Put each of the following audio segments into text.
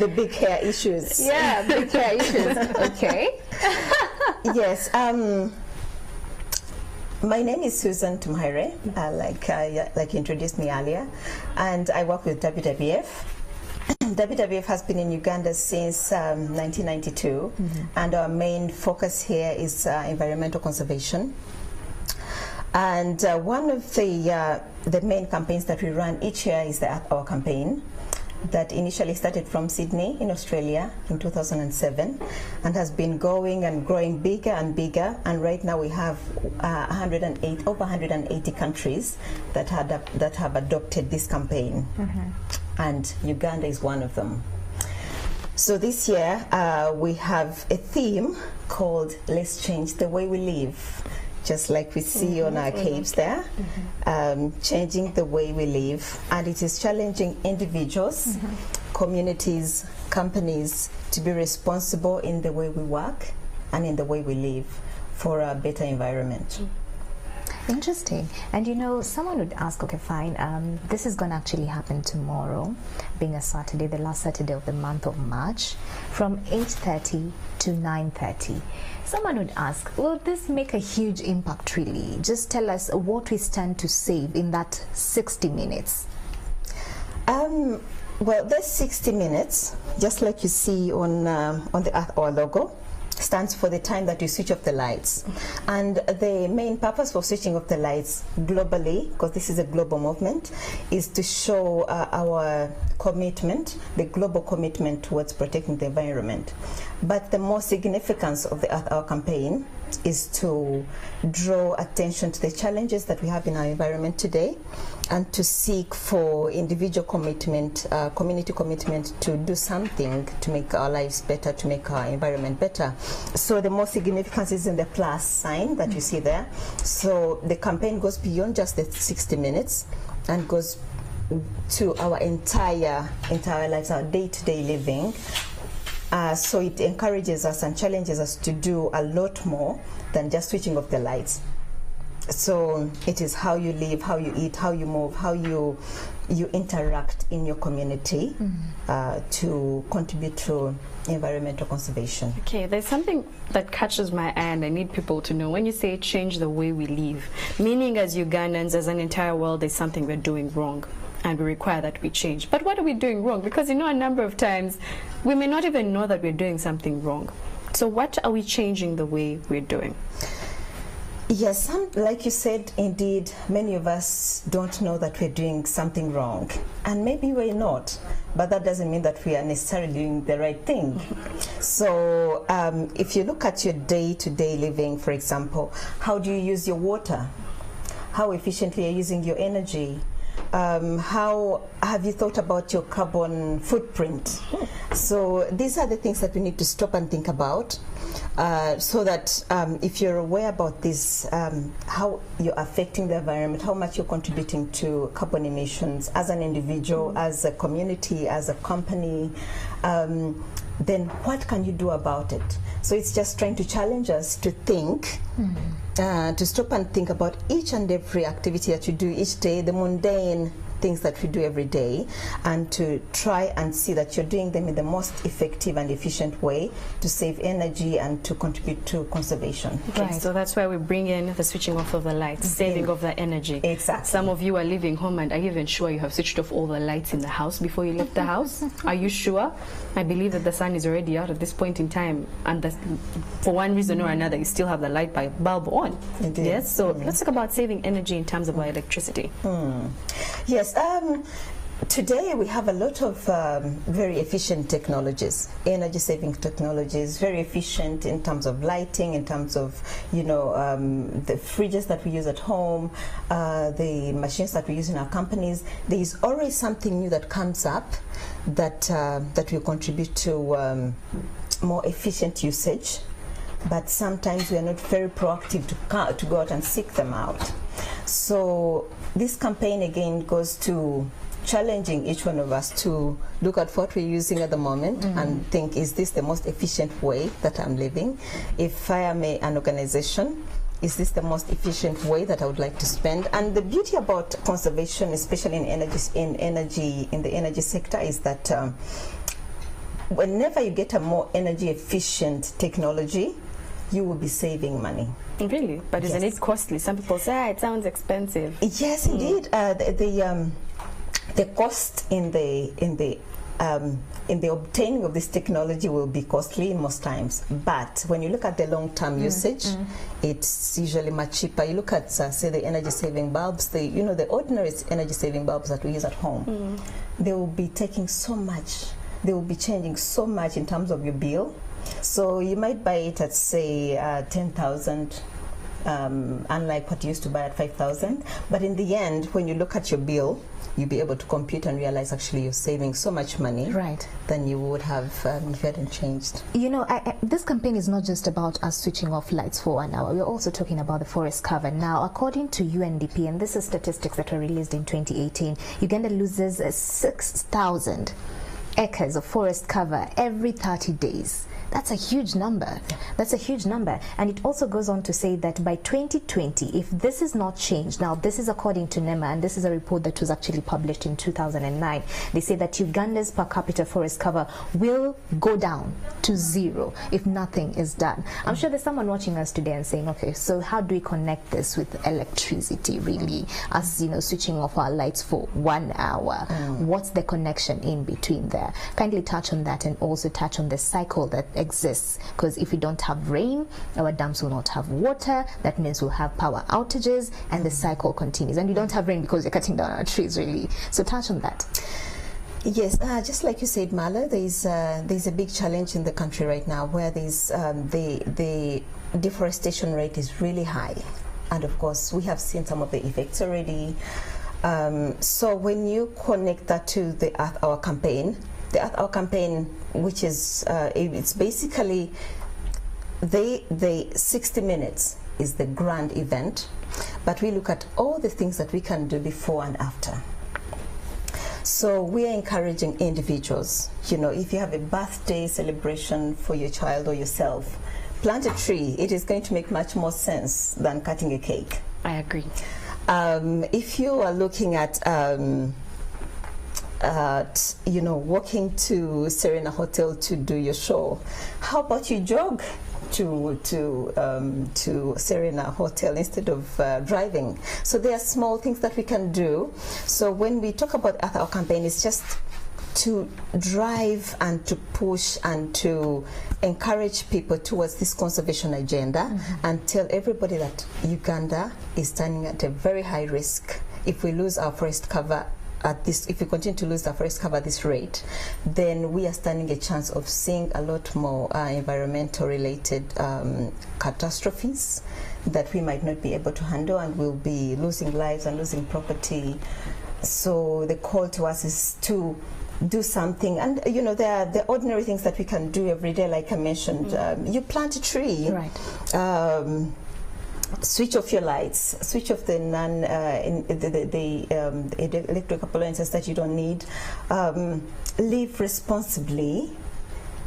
the big hair issues. Yeah, big hair issues. Okay. Yes. My name is Susan Tumhaire, like you introduced me earlier, and I work with WWF. WWF has been in Uganda since 1992, and our main focus here is environmental conservation. And one of the main campaigns that we run each year is the Earth Hour campaign, that initially started from Sydney in Australia in 2007 and has been going and growing bigger and bigger, and right now we have over 180 countries that have adopted this campaign, and Uganda is one of them. So this year we have a theme called Let's Change the Way We Live, just like we see on our caves there, changing the way we live. And it is challenging individuals, communities, companies to be responsible in the way we work and in the way we live for a better environment. Interesting. And you know, someone would ask, okay, fine, this is going to actually happen tomorrow, being a Saturday, the last Saturday of the month of March, from 8:30 to 9:30. Someone would ask, will this make a huge impact really? Just tell us what we stand to save in that 60 minutes. Well, there's 60 minutes, just like you see on the Earth Hour logo, stands for the time that you switch off the lights. And the main purpose for switching off the lights globally, because this is a global movement, is to show our commitment, the global commitment towards protecting the environment. But the more significance of the Earth Hour campaign is to draw attention to the challenges that we have in our environment today, and to seek for individual commitment, community commitment to do something to make our lives better, to make our environment better. So the more significance is in the plus sign that you see there. So the campaign goes beyond just the 60 minutes and goes to our entire lives, our day-to-day living. So it encourages us and challenges us to do a lot more than just switching off the lights. So it is how you live, how you eat, how you move, how you interact in your community to contribute to environmental conservation. Okay, there's something that catches my eye and I need people to know. When you say change the way we live, meaning as Ugandans, as an entire world, there's something we're doing wrong and we require that we change. But what are we doing wrong? Because you know, a number of times we may not even know that we're doing something wrong. So what are we changing the way we're doing? Yes, like you said, indeed, many of us don't know that we're doing something wrong. And maybe we're not, but that doesn't mean that we are necessarily doing the right thing. So if you look at your day-to-day living, for example, how do you use your water? How efficiently are you using your energy? How have you thought about your carbon footprint? So these are the things that we need to stop and think about, so that if you're aware about this, how you're affecting the environment, how much you're contributing to carbon emissions as an individual, as a community, as a company, then what can you do about it? So it's just trying to challenge us to think, to stop and think about each and every activity that you do each day, the mundane things that we do every day, and to try and see that you're doing them in the most effective and efficient way to save energy and to contribute to conservation. Okay, right. So that's why we bring in the switching off of the lights, saving of the energy. Exactly. Some of you are leaving home and are you even sure you have switched off all the lights in the house before you left the house? Are you sure? I believe that the sun is already out at this point in time, and for one reason or another you still have the light bulb on. Indeed. Yes, so let's talk about saving energy in terms of our electricity. Yes, today we have a lot of very efficient technologies, energy saving technologies, very efficient in terms of lighting, in terms of, you know, the fridges that we use at home, the machines that we use in our companies. There is always something new that comes up that that will contribute to more efficient usage, but sometimes we are not very proactive to go out and seek them out. So this campaign again goes to challenging each one of us to look at what we're using at the moment and think, is this the most efficient way that I'm living? If I am an organization, is this the most efficient way that I would like to spend? And the beauty about conservation, especially in the energy sector, is that whenever you get a more energy efficient technology, you will be saving money. Really? But isn't it costly? Some people say, it sounds expensive. Yes, indeed. The cost in the obtaining of this technology will be costly most times. But when you look at the long-term usage, it's usually much cheaper. You look at, say, the energy-saving bulbs. The ordinary energy-saving bulbs that we use at home. They will be taking so much. They will be changing so much in terms of your bill. So you might buy it at, say, 10,000, unlike what you used to buy at 5,000. But in the end, when you look at your bill, you'll be able to compute and realize actually you're saving so much money than you would have if you hadn't changed. This campaign is not just about us switching off lights for 1 hour. We're also talking about the forest cover. Now, according to UNDP, and this is statistics that were released in 2018, Uganda loses 6,000 acres of forest cover every 30 days. That's a huge number. That's a huge number. And it also goes on to say that by 2020, if this is not changed, now this is according to NEMA, and this is a report that was actually published in 2009, they say that Uganda's per capita forest cover will go down to 0 if nothing is done. I'm sure there's someone watching us today and saying, okay, so how do we connect this with electricity, really, as switching off our lights for 1 hour? What's the connection in between there? Kindly touch on that, and also touch on the cycle that exists, because if we don't have rain, our dams will not have water. That means we'll have power outages, and the cycle continues. And we don't have rain because we're cutting down our trees, really. So touch on that. Yes, just like you said, Mala, there's a big challenge in the country right now where there's the deforestation rate is really high, and of course we have seen some of the effects already. So when you connect that to the Earth Hour campaign, the Earth Hour campaign, which is it's basically the 60 minutes is the grand event, but we look at all the things that we can do before and after. So we are encouraging individuals, if you have a birthday celebration for your child or yourself, plant a tree. It is going to make much more sense than cutting a cake. I agree. If you are looking at walking to Serena Hotel to do your show, how about you jog to Serena Hotel instead of driving? So there are small things that we can do. So when we talk about our campaign, it's just to drive and to push and to encourage people towards this conservation agenda, and tell everybody that Uganda is standing at a very high risk. If we lose our forest cover if we continue to lose the forest cover at this rate, then we are standing a chance of seeing a lot more environmental related catastrophes that we might not be able to handle, and we'll be losing lives and losing property. So the call to us is to do something, and there are the ordinary things that we can do every day, like I mentioned. You plant a tree, switch off your lights, switch off the electric appliances that you don't need. Live responsibly.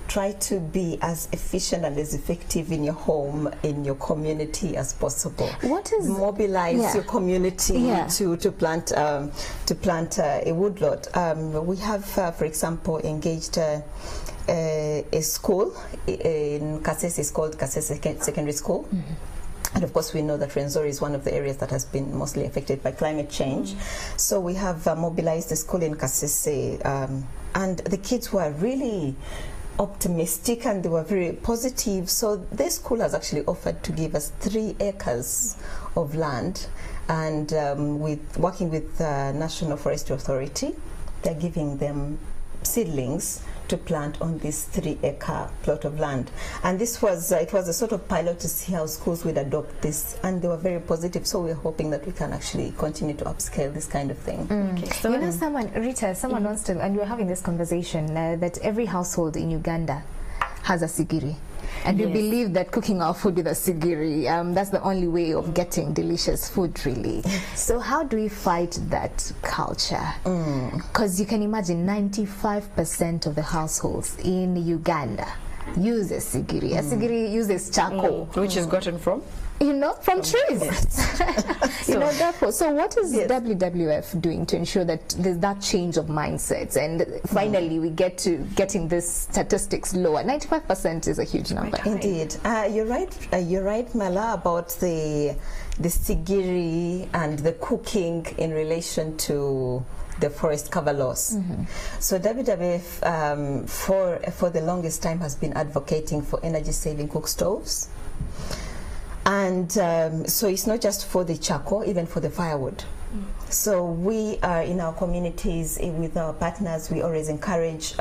Try to be as efficient and as effective in your home, in your community as possible. Mobilize your community to plant a woodlot. We have, for example, engaged a school in Kasese. It's called Kasese Secondary School. And of course, we know that Rwenzori is one of the areas that has been mostly affected by climate change. So we have mobilized the school in Kasese, and the kids were really optimistic and they were very positive. So the school has actually offered to give us 3 acres of land, and working with National Forestry Authority, they're giving them seedlings to plant on this 3-acre plot of land. And this was it was a sort of pilot to see how schools would adopt this, and they were very positive. So we're hoping that we can actually continue to upscale this kind of thing. Okay. So someone wants to, and we're having this conversation that every household in Uganda has a sigiri. And we believe that cooking our food with a sigiri, that's the only way of getting delicious food, really. So how do we fight that culture? Because you can imagine 95% of the households in Uganda use a sigiri. A sigiri uses charcoal. Which is gotten from? from trees. Therefore, so what is WWF doing to ensure that there's that change of mindsets, and finally we get to getting this statistics lower? 95% is a huge number. Indeed, you're right, Mala, about the sigiri and the cooking in relation to the forest cover loss. So WWF for the longest time has been advocating for energy saving cook stoves, and so it's not just for the charcoal, even for the firewood. So we are in our communities with our partners. We always encourage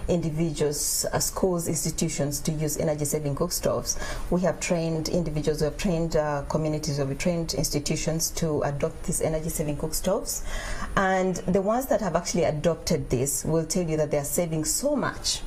individuals, schools, institutions to use energy-saving cook stoves. We have trained individuals, we have trained communities, we have trained institutions to adopt these energy-saving cook stoves. And the ones that have actually adopted this will tell you that they are saving so much.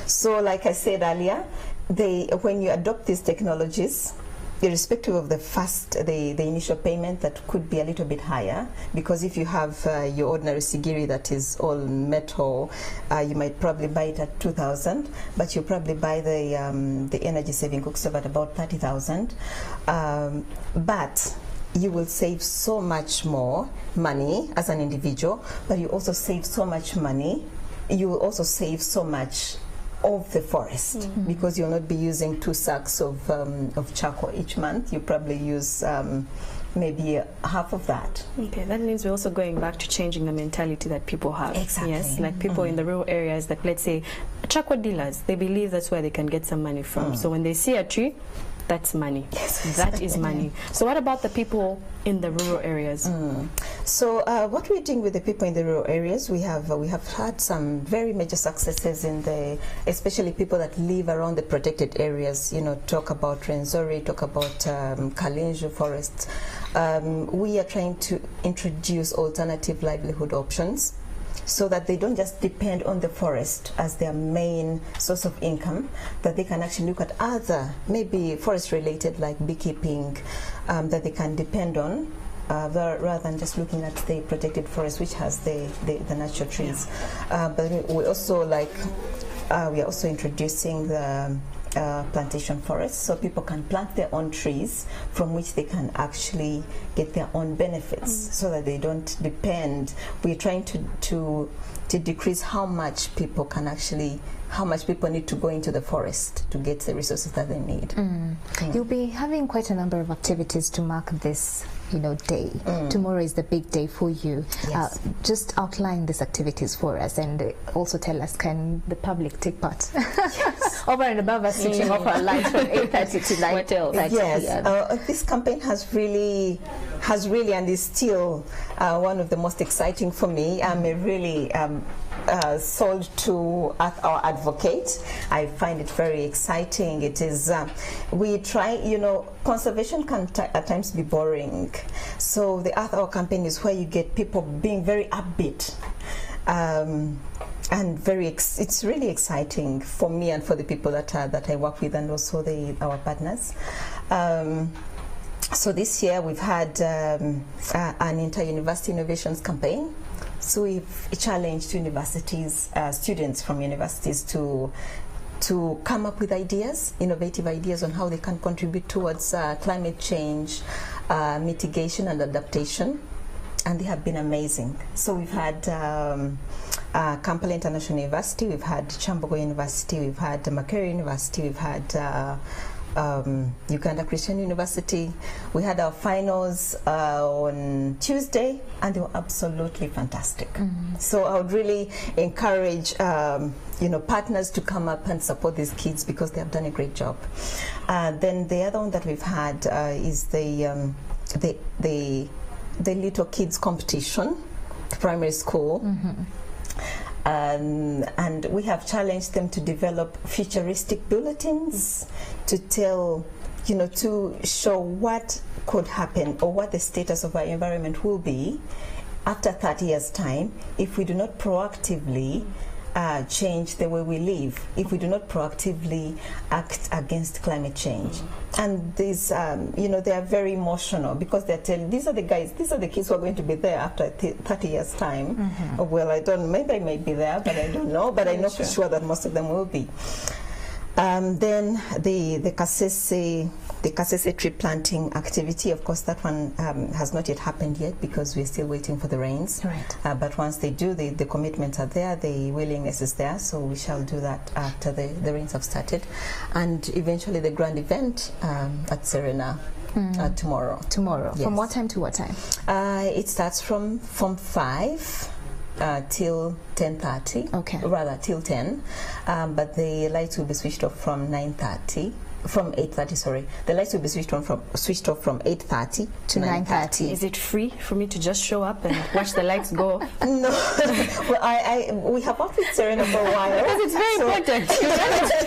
So, like I said earlier, when you adopt these technologies, irrespective of the initial payment, that could be a little bit higher, because if you have your ordinary sigiri that is all metal, you might probably buy it at 2,000, but you probably buy the energy saving cook stove at about 30,000. But you will save so much more money as an individual, but you also save so much money. You will also save so much of the forest, because you'll not be using 2 sacks of charcoal each month. You probably use maybe half of that. Okay, that means we're also going back to changing the mentality that people have. Exactly. Yes, like people in the rural areas that, let's say, charcoal dealers, they believe that's where they can get some money from. So when they see a tree, that's money. Yes. That is money. So what about the people in the rural areas? So what we're doing with the people in the rural areas, we have had some very major successes in especially people that live around the protected areas. Talk about Renzori, talk about Kalinju forests. We are trying to introduce alternative livelihood options, so that they don't just depend on the forest as their main source of income, that they can actually look at other, maybe forest related, like beekeeping, that they can depend on, rather than just looking at the protected forest, which has the natural trees. But we also we are also introducing the plantation forests, so people can plant their own trees from which they can actually get their own benefits, so that they don't depend. We're trying to decrease how much people need to go into the forest to get the resources that they need. You'll be having quite a number of activities to mark this day. Tomorrow is the big day for you. Yes. Just outline these activities for us, and also tell us, can the public take part? Yes. Over and above us switching off our lights from 8:30 to 9:30. Yes, this campaign has really and is still one of the most exciting for me. I'm really sold to our advocate. I find it very exciting. It is, we try, conservation can at times be boring. So the Earth Hour campaign is where you get people being very upbeat. And it's really exciting for me and for the people that I work with, and also our partners. So this year we've had an inter-university innovations campaign. So we've challenged universities, students from universities to come up with ideas, innovative ideas on how they can contribute towards climate change, mitigation and adaptation, and they have been amazing. So we've had Kampala International University, we've had Chambogo University, we've had Makerere University, we've had Uganda Christian University. We had our finals on Tuesday, and they were absolutely fantastic. So I would really encourage partners to come up and support these kids, because they have done a great job. Then the other one that we've had is the little kids competition, primary school. And we have challenged them to develop futuristic bulletins to tell, to show what could happen or what the status of our environment will be after 30 years' time if we do not proactively change the way we live, if we do not proactively act against climate change. And these, they are very emotional, because they're telling, these are the kids who are going to be there after 30 years' time. Well, I don't know, maybe I may be there, but I don't know, but I know for sure that most of them will be. Then the Kasese tree planting activity, of course, that one has not yet happened yet because we're still waiting for the rains. Right. But once they do, the commitments are there, the willingness is there, so we shall do that after the rains have started. And eventually the grand event at Serena tomorrow. Tomorrow. Yes. From what time to what time? It starts from 5 till 10:30. Okay. Rather till 10, but the lights will be switched off from 9:30. From 8:30, sorry. The lights will be switched off from 8:30 to 9:30. Is it free for me to just show up and watch the lights go off? No. Well, we have worked with Serena for a while. Because it's very important.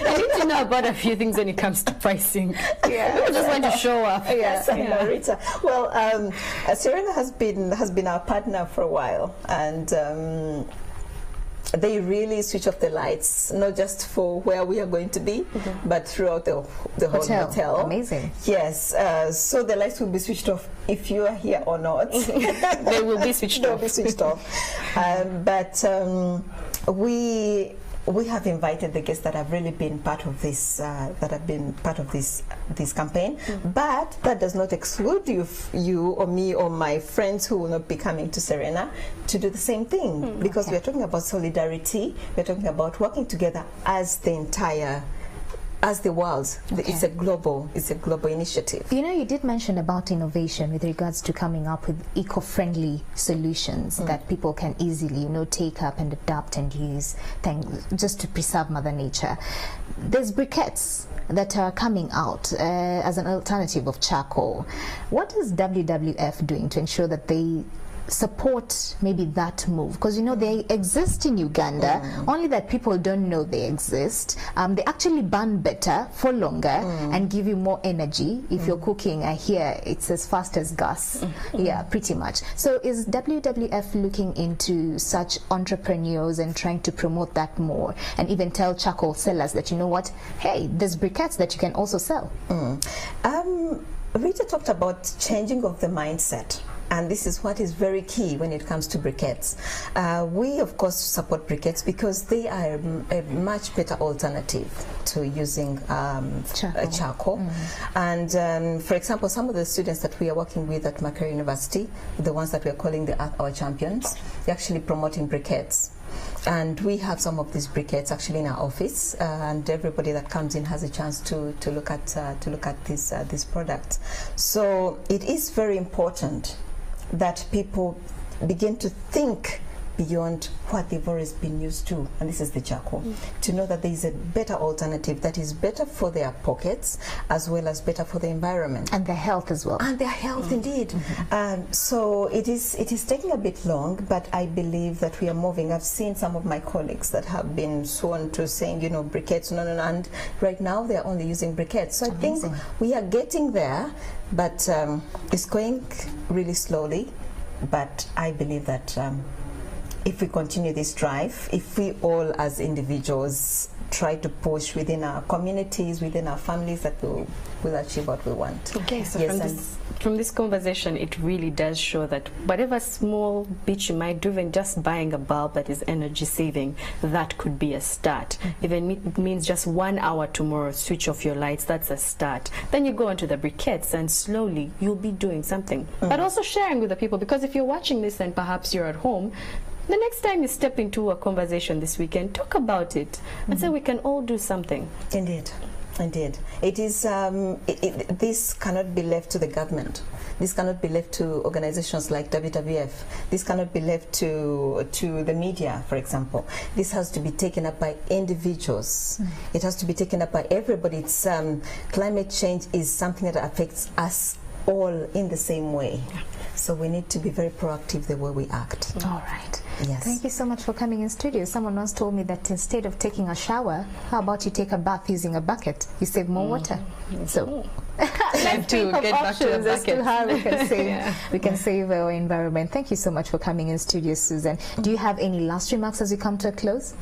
I need to know about a few things when it comes to pricing. Yeah. I just want to show up. Yes, I know, Rita. Well, Serena has been our partner for a while, and they really switch off the lights, not just for where we are going to be, but throughout the whole hotel. Amazing. Yes, so the lights will be switched off if you are here or not. They will be switched They'll off. be switched off. But we have invited the guests that have really been part of this, this campaign. But that does not exclude you or me or my friends who will not be coming to Serena to do the same thing, because we're talking about solidarity. We're talking about working together as the world. It's a global initiative. You know, you did mention about innovation with regards to coming up with eco-friendly solutions that people can easily, you know, take up and adapt and use just to preserve Mother Nature. There's briquettes that are coming out as an alternative of charcoal. What is WWF doing to ensure that they support maybe that move? Because you know they exist in Uganda, only that people don't know they exist. They actually burn better for longer and give you more energy. If you're cooking, I hear it's as fast as gas. Yeah, pretty much. So is WWF looking into such entrepreneurs and trying to promote that more, and even tell charcoal sellers that, you know what, hey, there's briquettes that you can also sell? Rita talked about changing of the mindset. And this is what is very key when it comes to briquettes. We, of course, support briquettes because they are a much better alternative to using charcoal. And for example, some of the students that we are working with at Macquarie University, the ones that we are calling the Earth Hour champions, they're actually promoting briquettes. And we have some of these briquettes actually in our office, and everybody that comes in has a chance to look at this product. So it is very important that people begin to think beyond what they've always been used to, and this is the charcoal, to know that there is a better alternative that is better for their pockets as well as better for the environment. And their health as well. And their health, indeed. So it is taking a bit long, but I believe that we are moving. I've seen some of my colleagues that have been sworn to saying, you know, briquettes, no, and right now they're only using briquettes. So I think we are getting there, but it's going really slowly. But I believe that if we continue this drive, if we all as individuals try to push within our communities, within our families, that we'll achieve what we want. Okay, so from this conversation, it really does show that whatever small bit you might do, even just buying a bulb that is energy saving, that could be a start. Even it means just 1 hour tomorrow, switch off your lights, that's a start. Then you go onto the briquettes and slowly you'll be doing something. But also sharing with the people, because if you're watching this and perhaps you're at home, the next time you step into a conversation this weekend, talk about it and say we can all do something. Indeed. Indeed. It is, this cannot be left to the government. This cannot be left to organizations like WWF. This cannot be left to the media, for example. This has to be taken up by individuals. It has to be taken up by everybody. It's, climate change is something that affects us all in the same way. So we need to be very proactive the way we act. All right. Yes. Thank you so much for coming in studio. Someone once told me that instead of taking a shower, how about you take a bath using a bucket? You save more water. So Time to get back to the as to bucket. how we can save, we can save our environment. Thank you so much for coming in studio, Susan. Do you have any last remarks as we come to a close?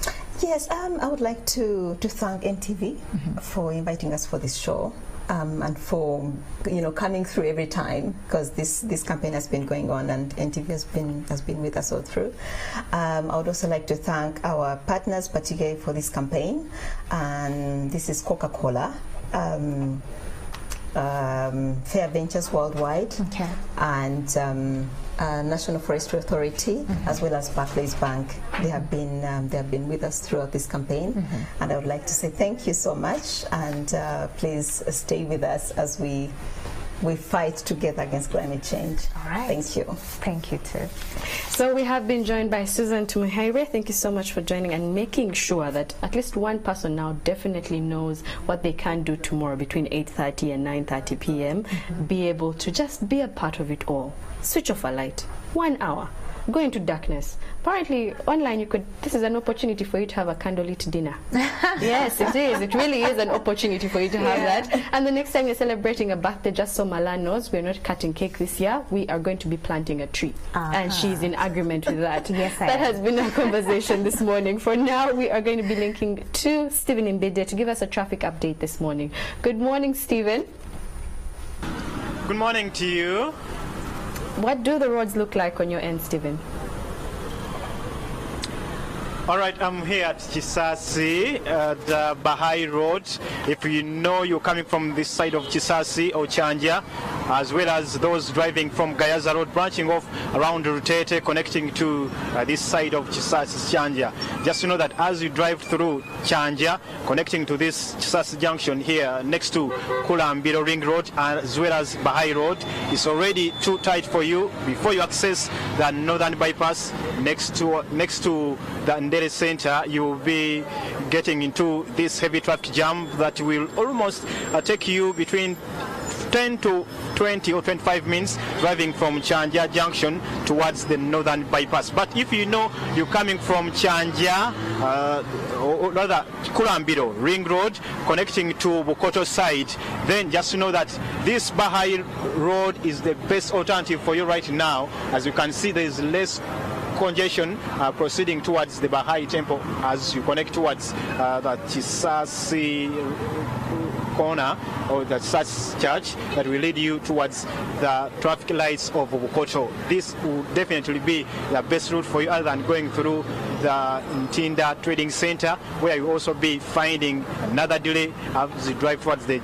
Yes, I would like to thank NTV for inviting us for this show. and for coming through every time, because this campaign has been going on and NTV has been with us all through. I would also like to thank our partners, particularly for this campaign, and this is Coca-Cola, Fair Ventures Worldwide, okay, and National Forestry Authority, as well as Barclays Bank. They have been with us throughout this campaign, and I would like to say thank you so much, and please stay with us as we fight together against climate change. All right. Thank you. Thank you too. So we have been joined by Susan Tumuhaire. Thank you so much for joining and making sure that at least one person now definitely knows what they can do tomorrow between 8:30 and 9:30 p.m. Be able to just be a part of it all. Switch off a light, 1 hour, go into darkness. Apparently online this is an opportunity for you to have a candlelit dinner. Yes, it is. It really is an opportunity for you to have that. And the next time you're celebrating a birthday, just so Malan knows, we're not cutting cake this year. We are going to be planting a tree. And she's in agreement with that. Yes, that has been our conversation this morning. For now, we are going to be linking to Stephen Mbide to give us a traffic update this morning. Good morning, Stephen. Good morning to you. What do the roads look like on your end, Stephen? All right, I'm here at Chisasi, the Bahai Road. If you know you're coming from this side of Chisasi or Chanja, as well as those driving from Gayaza Road, branching off around Rutete, connecting to this side of Chisasi, Chanja. Just to know that as you drive through Chanja, connecting to this Chisasi junction here next to Kulambiro Ring Road, as well as Bahai Road, it's already too tight for you before you access the northern bypass next to the Ndere Center. You'll be getting into this heavy traffic jam that will almost take you between 10 to 20 or 25 minutes driving from Chanja Junction towards the northern bypass. But if you know you're coming from Chanja, or rather Kulambiro Ring Road, connecting to Bukoto side, then just know that this Bahai Road is the best alternative for you right now. As you can see, there is less congestion proceeding towards the Bahai Temple as you connect towards the Chisasi corner or the Chisasi Church that will lead you towards the traffic lights of Bukoto. This will definitely be the best route for you, other than going through the Ntinda Trading Center, where you also be finding another delay as you drive towards the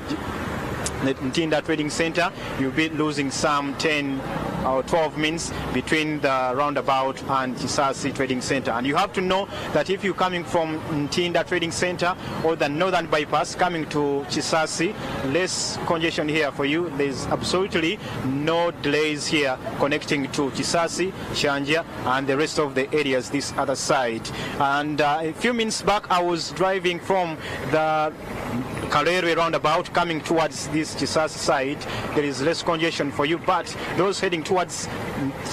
Ntinda Trading Center. You'll be losing some 10 or 12 minutes between the roundabout and Chisasi Trading Center. And you have to know that if you're coming from Ntinda Trading Center or the northern bypass coming to Chisasi, less congestion here for you. There's absolutely no delays here connecting to Chisasi, Chanja, and the rest of the areas this other side. And a few minutes back, I was driving from the Kalere roundabout coming towards this Chisasi side. There is less congestion for you, but those heading towards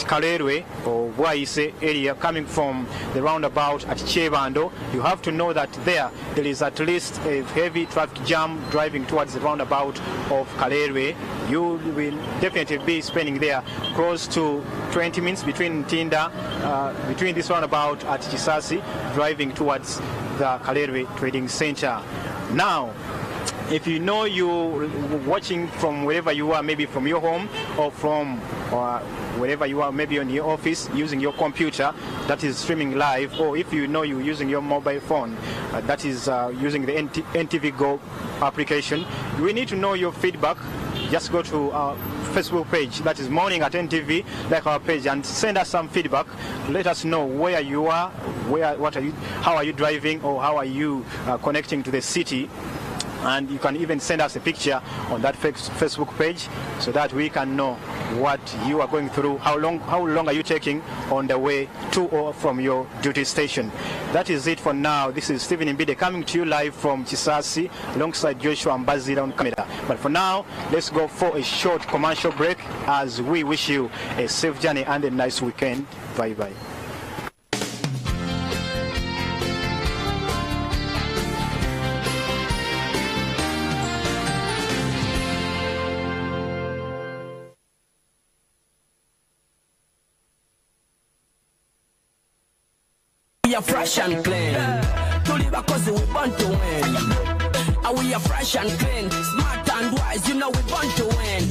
Kalere or Waise area coming from the roundabout at Chebando, you have to know that there is at least a heavy traffic jam driving towards the roundabout of Kalere. You will definitely be spending there close to 20 minutes between between this roundabout at Chisasi, driving towards the Kalere Trading Center. Now, if you know you're watching from wherever you are, maybe from your home or from wherever you are, maybe on your office, using your computer that is streaming live, or if you know you're using your mobile phone that is using the NTV Go application, we need to know your feedback. Just go to our Facebook page, that is Morning at NTV, like our page, and send us some feedback. Let us know where you are, how are you driving, or how are you connecting to the city. And you can even send us a picture on that Facebook page so that we can know what you are going through, how long are you taking on the way to or from your duty station. That is it for now. This is Stephen Mbide coming to you live from Chisasi alongside Joshua and Bazira on camera. But for now, let's go for a short commercial break as we wish you a safe journey and a nice weekend. Bye-bye. We are fresh and clean. To live because we want to win. And we are fresh and clean. Smart and wise, you know we born to win.